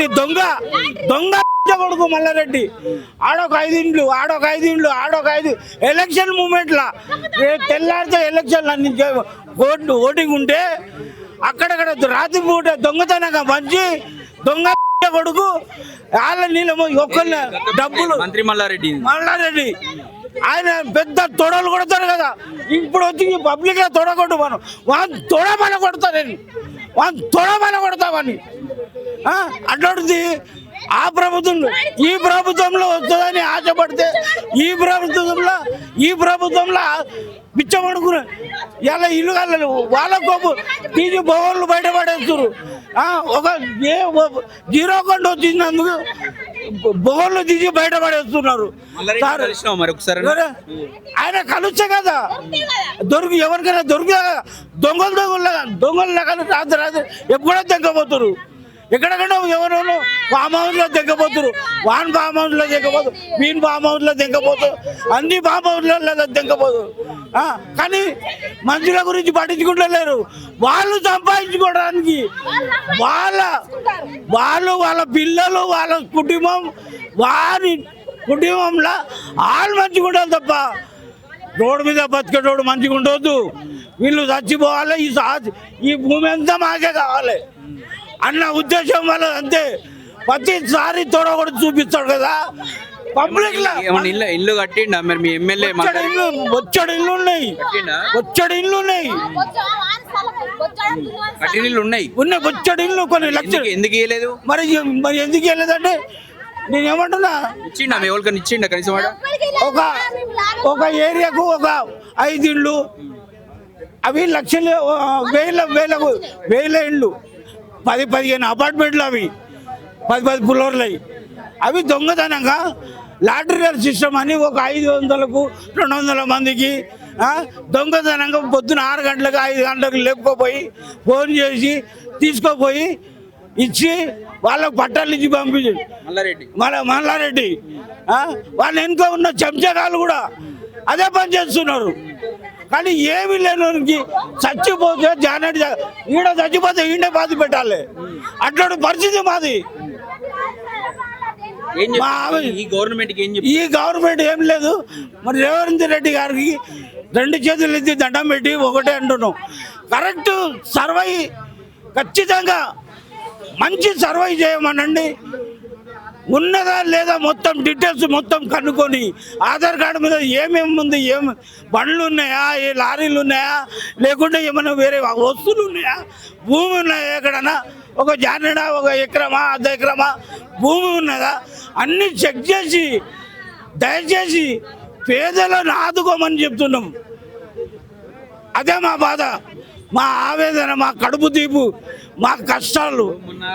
మల్లారెడ్డి దొంగ దొంగ కొడుకు మల్లారెడ్డి. ఆడొక 5 ఇండ్లు, ఆడొక 5 ఇండ్లు, ఆడొక 5 ఎలక్షన్ మూమెంట్లా తెల్లారితే ఎలక్షన్లు అన్ని ఓటింగ్ ఉంటే అక్కడక్కడ రాత్రి పూట దొంగతనంగా మంచి దొంగ కొడుకు వాళ్ళ నీళ్ళ ఒక్కళ్ళ డబ్బులు. మంత్రి మల్లారెడ్డి ఆయన పెద్ద తొడలు కొడతారు కదా, ఇప్పుడు వచ్చి పబ్లిక్ గా తొడగొట్టు మనం వాళ్ళ తొడమల కొడతా, నేను వాళ్ళ తొడమల కొడతామని అట్లాంటిది. ఆ ప్రభుత్వంలో ఈ ప్రభుత్వంలో వస్తుందని ఆశపడితే ఈ ప్రభుత్వంలో పిచ్చమడుకున్న ఇలా ఇల్లు కలలు వాళ్ళ కోపు తీసి బొగోళ్ళు బయటపడేస్తారు. ఒక 0 అకౌంట్ వచ్చినందుకు బొగోళ్ళు తీసి బయటపడేస్తున్నారు. ఆయన కలుస్తే కదా ఎవరికైనా దొరికితే దొంగలు రాత్రి ఎప్పుడో తెగపోతారు. ఎక్కడెక్కడ ఎవరెవరు ఫామ్ హౌస్లో తెగపోతారు, వాన్ ఫామ్ హౌస్లో తెగపోతారు, వీన్ ఫామ్ హౌస్లో తెగపోతారు, అన్ని ఫామ్ హౌస్లలో తెగపోతారు. కానీ మనుషుల గురించి పట్టించుకుంటలేరు. వాళ్ళు సంపాదించుకోవడానికి వాళ్ళ పిల్లలు వాళ్ళ కుటుంబం వారి కుటుంబంలో వాళ్ళు మంచిగా ఉండాలి తప్ప రోడ్డు మీద బతికేటోడు మంచిగా ఉండవద్దు. వీళ్ళు చచ్చిపోవాలి, ఈ భూమి అంతా మాకే కావాలి అన్న ఉద్దేశం వల్ల అంతే. ప్రతిసారి తోడగొడు చూపిస్తాడు కదా పబ్లిక్ లో. ఇల్లు కట్టిండా మీ ఎమ్మెల్యే? వచ్చాడు ఇల్లు ఉన్నాయి, వచ్చాడు ఇల్లు కొన్ని లక్షలు. ఎందుకు ఇవ్వలేదు మరి ఎందుకు ఇవ్వలేదంటే నేను ఏమంటున్నా, ఇచ్చిండా ఎవరికైనా ఇచ్చిండా కనీసం? ఒక ఏరియాకు ఒక 5 ఇళ్ళు, అవి లక్షలు వేల ఇళ్ళు, 10-15 అపార్ట్మెంట్లు, అవి 10 ఫ్లోర్లు అవి దొంగతనంగా లాటరీ సిస్టమ్ అని ఒక 500కు 200 మందికి దొంగతనంగా పొద్దున 6 గంటలకు 5 గంటలకు లేపుకోపోయి ఫోన్ చేసి తీసుకోపోయి ఇచ్చి వాళ్ళకు పట్టాలు ఇచ్చి పంపించాడు మల్లారెడ్డి. వాళ్ళ వెనుక ఉన్న చెంచగాళ్ళు కూడా అదే పని చేస్తున్నారు. కానీ ఏమి లేనికి చచ్చిపోతే ఈడ చచ్చిపోతే ఈడే బాధ పెట్టాలి, అట్లాంటి పరిస్థితి మాది. ఈ గవర్నమెంట్ ఏం లేదు. మరి రేవంత్ రెడ్డి గారికి 2 చేతులు ఎత్తి దండం పెట్టి ఒకటే అంటున్నాం, కరెక్ట్ సర్వై ఖచ్చితంగా మంచి సర్వై చేయమనండి. ఉన్నదా లేదా మొత్తం డీటెయిల్స్ మొత్తం కనుక్కొని ఆధార్ కార్డు మీద ఏమేమి ఉంది, బండ్లు ఉన్నాయా, ఏ లారీలు ఉన్నాయా, లేకుంటే ఏమైనా వేరే వస్తువులు ఉన్నాయా, భూమి ఉన్నాయా, ఎక్కడన్నా ఒక జానడా, ఒక ఎకరమా, 1/2 ఎకరమా భూమి ఉన్నదా, అన్నీ చెక్ చేసి దయచేసి పేదలను ఆదుకోమని చెప్తున్నాం. అదే మా బాధ, మా ఆవేదన, మా కడుపు తీపు, మా కష్టాలు. మొన్న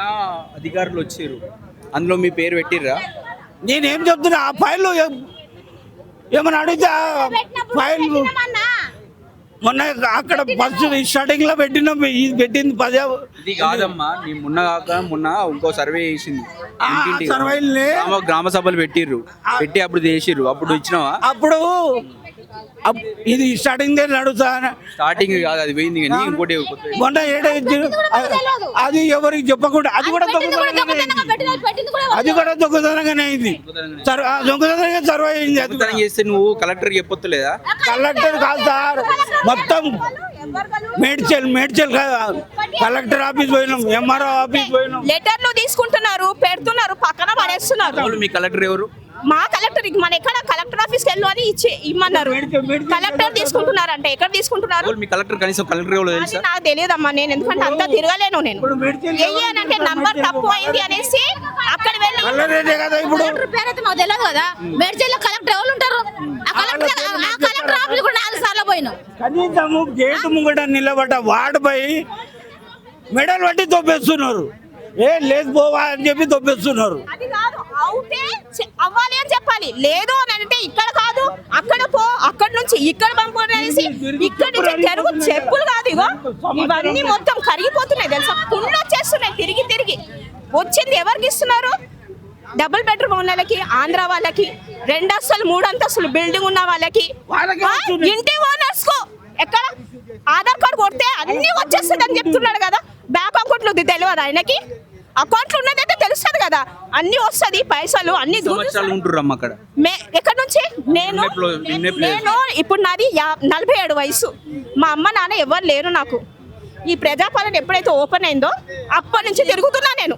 అధికారులు వచ్చారు, అందులో మీ పేరు పెట్టిర్రా? నేనేం చెప్తున్నా, ఆ ఫైల్ ఏమన్నా అడిగితే ఫైల్ మొన్న అక్కడ ఫస్ట్ స్టార్టింగ్ లో పెట్టింది 10. ఇది కాదమ్మా, నీ మొన్న ఇంకో సర్వే చేసింది, గ్రామ సభలు పెట్టి అప్పుడు చేసిర్రు, అప్పుడు ఇచ్చినావా? అప్పుడు ఇది స్టార్టింగ్ నడుస్తా, స్టార్టింగ్ కాదు అది పోయింది. కానీ ఇంకోటి మొన్న అది ఎవరికి చెప్పకుండా అది కూడా దొంగతనంగానే అయింది. దొంగతనంగా సర్వే అయింది. దొంగతనం చేస్తే నువ్వు కలెక్టర్ చెప్పొత్తులేదా? కలెక్టర్ కాదు సార్, మొత్తం మేడ్చల్ కలెక్టర్ ఆఫీస్ పోయినాం, ఎంఆర్ఓ ఆఫీస్ పోయినాం. లెటర్లు తీసుకుంటున్నారు, పెడుతున్నారు, పక్కన పడేస్తున్నారు. మీ కలెక్టర్ ఎవరు? మా కలెక్టర్. మన ఎక్కడ కలెక్టర్ ఆఫీస్కి వెళ్ళు అని ఇమ్మన్నారు. కలెక్టర్ తీసుకుంటున్నారంటే ఎక్కడ తీసుకుంటున్నారు? మీ కలెక్టర్ కనీసం కలెక్టర్ ఎవరు తెలుసా? నాకు తెలియదమ్మా, నేను ఎందుకంటే అంతా తిరగలేను. నేను అంటే నంబర్ తప్పు అయింది అనేసి అక్కడ వెళ్ళి పేరైతే మాకు తెలియదు కదా. మేడ్చల్లో కలెక్టర్ ఎవరు ఉంటారు? ఆ కలెక్టర్ ఆఫీస్ కూడా 4 సార్లు పోయినాం. కనీసము గేటు ముంగట నిలబడ్డ వార్డుపై మెడల్ పట్టి తోపేస్తున్నారు. లేదు పోవా అని చెప్పి తొప్పిస్తున్నారు. అది కాదు, అవుతే అవ్వాలి అని చెప్పాలి. లేదు అని అంటే ఇక్కడ కాదు అక్కడ పో, అక్కడ నుంచి ఇక్కడ పంపనేసి ఇక్కడ నుంచి తెరుగు చెప్పులు కాదు, ఇగో ఇవన్నీ మొత్తం కరిగిపోతున్నాయి తెలుసా, పుండ్లు వచ్చేస్తున్నాయి తిరిగి. వచ్చింది ఎవరికి ఇస్తున్నారు? డబుల్ బెడ్రూమ్ ఉన్న వాళ్ళకి, ఆంధ్ర వాళ్ళకి, 2 అంతస్తులు 3 అంతస్తులు బిల్డింగ్ ఉన్న వాళ్ళకి, ఇంటి ఓనర్స్ కు. ఎక్కడ ఆధార్ కార్డు కొడితే అన్ని వచ్చేస్తుంది అని చెప్తున్నాడు కదా. బ్యాంక్ అకౌంట్లు తెలియదు ఆయనకి. అకౌంట్లో ఉన్నదైతే తెలుస్తుంది కదా, అన్ని వస్తుంది పైసలు అన్ని సంవత్సరాలు ఉంటుర్రమ్మ అక్కడ ఎక్కడి నుంచి నేను నేను ఇప్పుడు నాది 47 వయసు. మా అమ్మ నాన్న ఎవరు లేరు నాకు. ఈ ప్రజాపాలన ఎప్పుడైతే ఓపెన్ అయిందో అప్పటి నుంచి తిరుగుతున్నా నేను.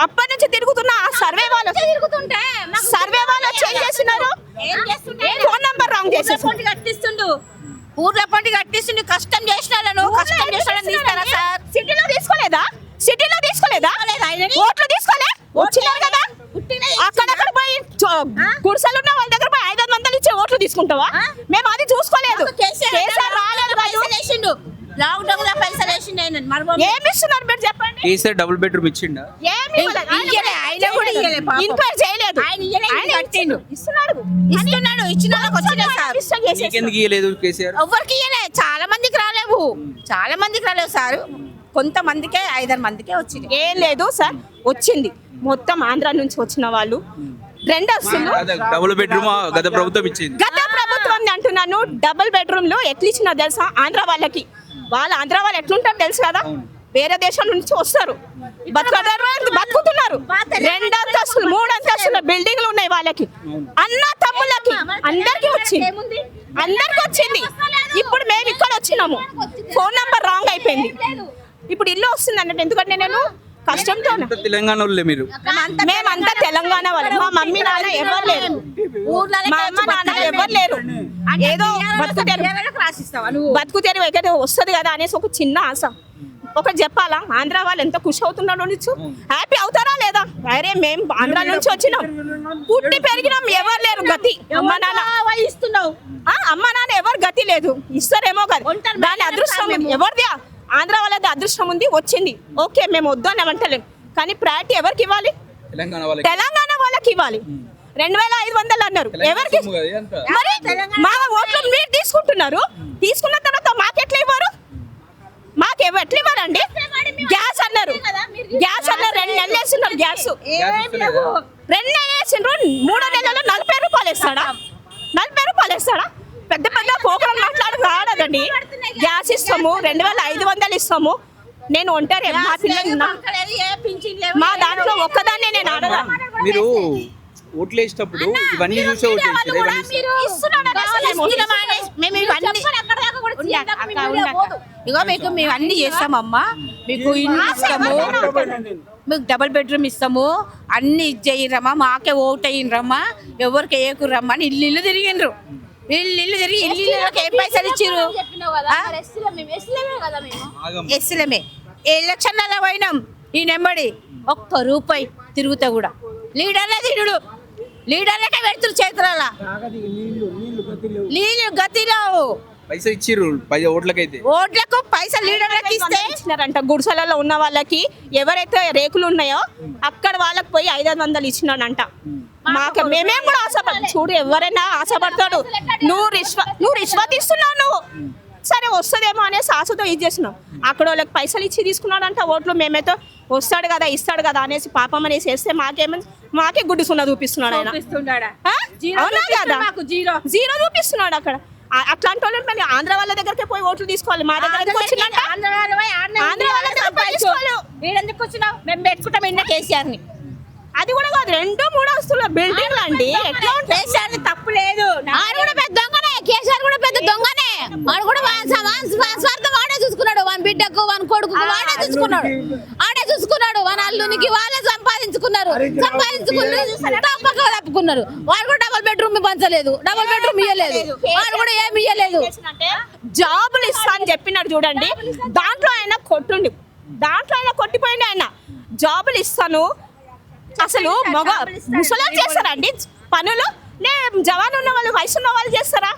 అప్పటి నుంచి తిరుగుతున్నా. ఆ సర్వే వాళ్ళు చేంజ్ చేసినారు, ఫోన్ నంబర్ రాంగ్ చేసేసి కట్టిస్తుండు, ఊర్లో పండి కట్టిస్తుండు. కష్టం చేసిన తీస్తారా సార్? సిటీలో తీసుకోలేదా? ఓట్లు తీసుకోలే, వచ్చినారు కదా. అక్కడక్కడ పోయి గుడిసెలు ఉన్న వాళ్ళ దగ్గర పోయి 500 ఇచ్చే ఓట్లు తీసుకుంటావా? మేము అది చూసుకోలేదు. కేసీఆర్ రాలేదు కాదు. లాక్డౌన్ లో పైసలు వేసిండు ఆయన. ఏమి ఇస్తున్నారు మీరు చెప్పండి? కేసీఆర్ డబుల్ బెడ్రూమ్ ఇచ్చిండా? ఏమి ఇవ్వలేదు. ఆయన కూడా ఇయ్యలే పాపం. ఎంక్వైరీ చేయలేదు. ఆయన కట్టిండు. ఇస్తున్నాడు. ఇచ్చిన వాళ్ళకి వచ్చినాయి సార్. నీకెందుకు ఇయ్యలేదు కేసీఆర్? ఎవరికి ఇయ్యలే, చాలా మందికి రాలేవు సార్. కొంతమందికే 5-6 మందికే వచ్చింది. ఏం లేదు సార్, వచ్చింది మొత్తం ఆంధ్ర నుంచి వచ్చిన వాళ్ళు. రెండస్తులు డబుల్ బెడ్రూమ్ గత ప్రభుత్వం ఇచ్చింది. గత ప్రభుత్వం అంటున్నాను. డబుల్ బెడ్రూమ్లు ఎట్లా ఇచ్చినా తెలుసా? ఆంధ్ర వాళ్ళకి. ఆంధ్ర వాళ్ళు ఎట్లుంటారు తెలుసు కదా, వేరే దేశం నుంచి వస్తారు, బతుకుతున్నారు. 2 అంతస్తులు 3 అంతస్తుల బిల్డింగ్లు ఉన్నాయి వాళ్ళకి. అన్న తమ్ముళ్ళకి అందరికి వచ్చింది. ఇప్పుడు మేము ఇక్కడ వచ్చినాము, ఫోన్ నంబర్ రాంగ్ అయిపోయింది. ఇప్పుడు ఇల్లు వస్తుంది అన్నట్టు. ఎందుకంటే నేను కష్టంతో, తెలంగాణ వాళ్ళే మీరు. మేమంతా తెలంగాణ వాళ్ళు. మా మమ్మీ నాన్న ఎవరు లేరు, మా అమ్మ నాన్న ఎవరు లేరు. ఏదో బతుకు తెరువు ఎక్కడ వస్తుంది కదా అనేసి ఒక చిన్న ఆశ. ఒకటి చెప్పాలా, ఆంధ్ర వాళ్ళు ఎంత ఖుషి అవుతున్నాడు, హ్యాపీ అవుతారా లేదా? అరే మేము ఆంధ్ర నుంచి వచ్చినాం, పుట్టి పెరిగినాం, ఎవరు లేరు గతి. అమ్మ నాన్న ఎవరు గతి లేదు. ఇస్తారేమో కదా, దాని అదృష్టం ఎవరిది? ఆంధ్ర వాళ్ళది అదృష్టం ఉంది, వచ్చింది. ఓకే, మేము వద్దు అని అంటలేము. కానీ ప్రయారిటీ ఎవరికి ఇవ్వాలి? తెలంగాణ వాళ్ళకి ఇవ్వాలి. 2500 అన్నారు. ఎవరికి? మరి మా ఓట్లు మీరు తీసుకుంటున్నారు. తీసుకున్న తర్వాత మాకెట్లా ఇవ్వరు? ఎట్లా ఇవ్వరండి? గ్యాస్ అన్నారు 2 నెలలు వేస్తున్నారు. గ్యాస్ 2 నెలలు వేసిండ్రు. 3 నెలల్లో 40 రూపాయలు వేస్తాడా? 40 రూపాయలు వేస్తాడా? పెద్ద పోకరం మాట్లాడి రాడదండి. గ్యాస్ ఇస్తాము, 2500 ఇస్తాము. నేను ఒంటరి, మా పిల్లలు మా దాంట్లో ఒక్కదాన్నే నేను ఆడదా. మీరు ఓట్లు వేసేటప్పుడు ఇవన్నీ చూసే ఓట్లు ఇగో మీకు మేము అన్ని చేస్తామమ్మా. మీకు ఇల్లు ఇస్తాము, మీకు డబుల్ బెడ్రూమ్ ఇస్తాము, అన్ని ఇచ్చేయరమ్మా. మాకే ఓట్ అయ్యిండ్రమ్మా, ఎవరికి వేయకుర్రమ్మా అని ఇల్లు తిరిగిండ్రు. ఇల్లు తిరిగి ఇల్లుకి ఏం పైసలు ఇచ్చిర్రు? ఎస్లమే ఎలక్షన్లలో పోయినాం. ఈ నెంబడి 1 రూపాయి తిరుగుతా కూడా లీడర్లే తిరుడు, లీడర్లకే పెడుతురు చేతుల నీళ్ళు గతిలో. పైసలు ఇచ్చిర్రు ఓట్లకు పైసలు లీడర్లకి ఇచ్చినారంట. గుడిసెలలో ఉన్న వాళ్ళకి ఎవరైతే రేకులు ఉన్నాయో అక్కడ వాళ్ళకి పోయి 500 ఇచ్చినాడంట. మేమేం కూడా ఆశపడ చూడు, ఎవరైనా ఆశపడతాడు. నువ్వు రిష్వత్ ఇస్తున్నావు, నువ్వు సరే వస్తుందేమో అనేసి ఆశతో ఇది చేస్తున్నావు. అక్కడ వాళ్ళకి పైసలు ఇచ్చి తీసుకున్నాడంట ఓట్లు. మేమైతే వస్తాడు కదా ఇస్తాడు కదా అనేసి పాపం అనేసి వేస్తే మాకే గుడ్డి సున్నా చూపిస్తున్నాడు ఆయన. అవునా కదా, జీరో చూపిస్తున్నాడు అక్కడ. అట్లాంటి వాళ్ళు మళ్ళీ ఆంధ్ర వాళ్ళ దగ్గరికి పోయి ఓట్లు తీసుకోవాలి. మా దగ్గర వచ్చినావు మేము పెట్టుకుంటాం ఎన్న కేసీఆర్ ని. అది కూడా కాదు, 2-3 అంతస్తుల బిల్డింగ్లు అండి. కేసీఆర్ తప్పు లేదు. ఆడు కూడా పెద్ద దొంగనే, కేసీఆర్ కూడా పెద్ద దొంగనే. వాడు కూడా స్వార్థం వాడే చూసుకున్నాడు. వాని బిడ్డకు వాని కొడుకు వాడే చూసుకున్నాడు. వాని అల్లునికి వాళ్ళే సంపాదించుకున్నారు. తప్పుకున్నారు. వాడు కూడా డబుల్ బెడ్రూమ్ పంచలేదు, డబుల్ బెడ్రూమ్ ఇయ్యలేదు. వాడు కూడా ఏమి ఇయ్యలేదు. జాబులు ఇస్తా అని చెప్పినాడు చూడండి, దాంట్లో ఆయన కొట్టిపోయింది. ఆయన జాబులు ఇస్తాను అసలు మగ ముసలాలు చేస్తారండి పనులు? జవాన్ ఉన్న వాళ్ళు, వయసు ఉన్న వాళ్ళు చేస్తారా?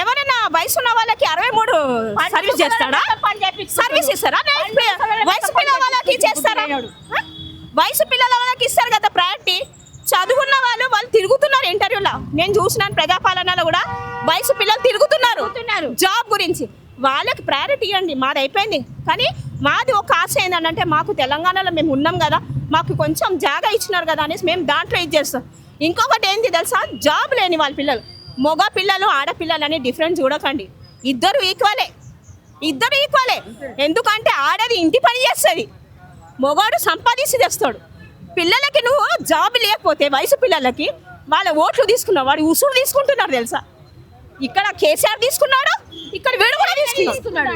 ఎవరైనా వయసు ఉన్న వాళ్ళకి 63 సర్వీస్ చేస్తాడా? సర్వీస్ ఇస్తారా? వయసు పిల్లల వాళ్ళకి చేస్తారా? వయసు పిల్లల వాళ్ళకి ఇస్తారు కదా ప్రయారిటీ. చదువుకున్న వాళ్ళు తిరుగుతున్నారు ఇంటర్వ్యూలో. నేను చూసినాను ప్రజాపాలనలో కూడా వయసు పిల్లలు తిరుగుతున్నారు జాబ్ గురించి. వాళ్ళకి ప్రయారిటీ ఇవ్వండి. మాది అయిపోయింది. కానీ మాది ఒక ఆశ ఏంటంటే, మాకు తెలంగాణలో మేము ఉన్నాం కదా, మాకు కొంచెం జాగా ఇచ్చినారు కదా అనేసి మేము దాంట్లో ఇది చేస్తాం. ఇంకొకటి ఏంటి తెలుసా, జాబ్ లేని వాళ్ళ పిల్లలు, మగ పిల్లలు ఆడపిల్లలు అని డిఫరెన్స్ చూడకండి. ఇద్దరు ఈక్వలే. ఎందుకంటే ఆడది ఇంటి పని చేస్తుంది, మొగాడు సంపాదించి తెస్తాడు. పిల్లలకి నువ్వు జాబ్ లేకపోతే వయసు పిల్లలకి వాళ్ళ ఓట్లు తీసుకున్నావు, వాడు ఉసురు తీసుకుంటున్నాడు తెలుసా. ఇక్కడ కేసీఆర్ తీసుకున్నాడు, ఇక్కడ వీడు కూడా తీసుకున్నాడు.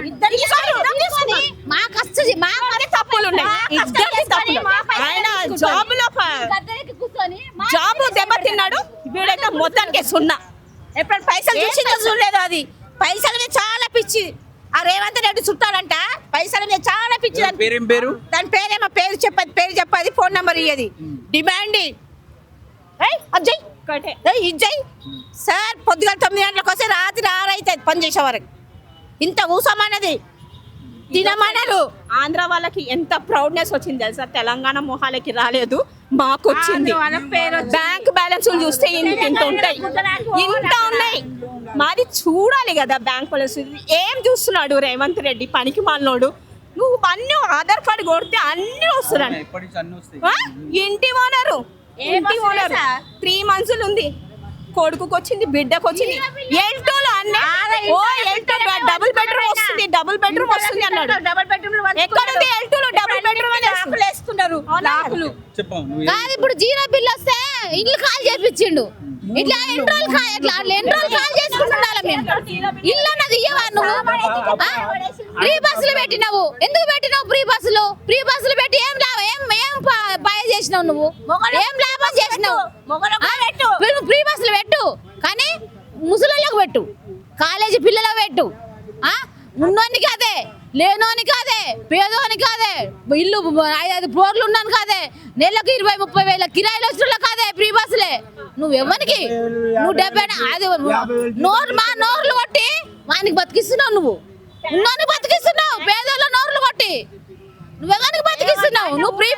తప్పులు ఉన్నాయి, ఇద్దరికీ తప్పులు. ఆయన జాబ్ దెబ్బతిన్నాడు, వీడైతే మొత్తానికి సున్నా. ఎప్పుడు పైసలు చూసిందో చూడలేదు. అది పైసల మీద చాలా పిచ్చి. ఆ రేవంత్ రెడ్డి చుట్టాలంట, పైసల మీద చాలా పిచ్చి. పేరేం పేరు? దాని పేరేమో పేరు చెప్పది, ఫోన్ నెంబర్ ఇయ్యది. డిమాండ్ అజ్జయ్ ఇజ్జయ్ సార్ పొద్దుగాల 9 గంటలకు వస్తే రాత్రి 6 అవుతుంది పని చేసే వరకు. ఇంత ఊసమన్నది తినమనరు. ఆంధ్ర వాళ్ళకి ఎంత ప్రౌడ్నెస్ వచ్చింది తెలుసా, తెలంగాణ మొహాలకి రాలేదు, మాకు వచ్చింది. బ్యాంక్ బ్యాలెన్స్ చూస్తే ఇంత ఉంటాయి, ఇంత ఉన్నాయి. మాది చూడాలి కదా బ్యాంక్ బ్యాలెన్స్. ఏం చూస్తున్నాడు రేవంత్ రెడ్డి, పనికి మాలినోడు. నువ్వు అన్ని ఆధార్ కార్డు కొడితే అన్ని వస్తున్నాడు. ఇంటి ఓనరు 3 months ఉంది, కొడుకుకి వచ్చింది, బిడ్డకు వచ్చింది. ఎల్టోలో అన్నీ డబుల్ బెడ్రూమ్ వస్తుంది, డబుల్ బెడ్రూమ్ వస్తుంది అన్నాడు. ఎక్కడుంది ఎల్టోలో డబుల్ బెడ్రూమ్ అని వేస్తున్నారు లాకులు. కాదు ఇప్పుడు జీరో బిల్ వస్తే ఇల్లు కాల్ చేపించిండు. ఇట్లా ఎన్ని రోజులు కాల్ చేసుకుంటున్నారా మేము? ఇల్లు అన్నది ఇయ్యవా నువ్వు? ఫ్రీ బస్సులు పెట్టినావు, ఎందుకు పెట్టినావు ఫ్రీ బస్సులు? ఫ్రీ బస్సులు పెట్టి ఏం లాభం, ఏం బాగా చేసినావు నువ్వు? ఏం లాభం చేసినావు? ఫ్రీ బస్సులు పెట్టు, కానీ ముసలిళ్ళకు పెట్టు, కాలేజీ పిల్లలకు పెట్టు. ఉన్నోని కాదే, లేనోని కాదే, పేదోని కాదే, ఇల్లు 5 ఫ్లోర్లు ఉన్నాను కాదే, నెలకు 20-30 వేల కిరాయిలు వచ్చిన కాదే ఫ్రీ బస్సులే. నువ్వు ఎవరికి నువ్వు 70 అది నోర్లు కొట్టి వానికి బతికిస్తున్నావు. నువ్వు ఉన్నోని బతికిస్తున్నావు, పేదోళ్ళ నోర్లు కొట్టి నువ్వెవరికి బతికిస్తున్నావు? నువ్వు ఫ్రీ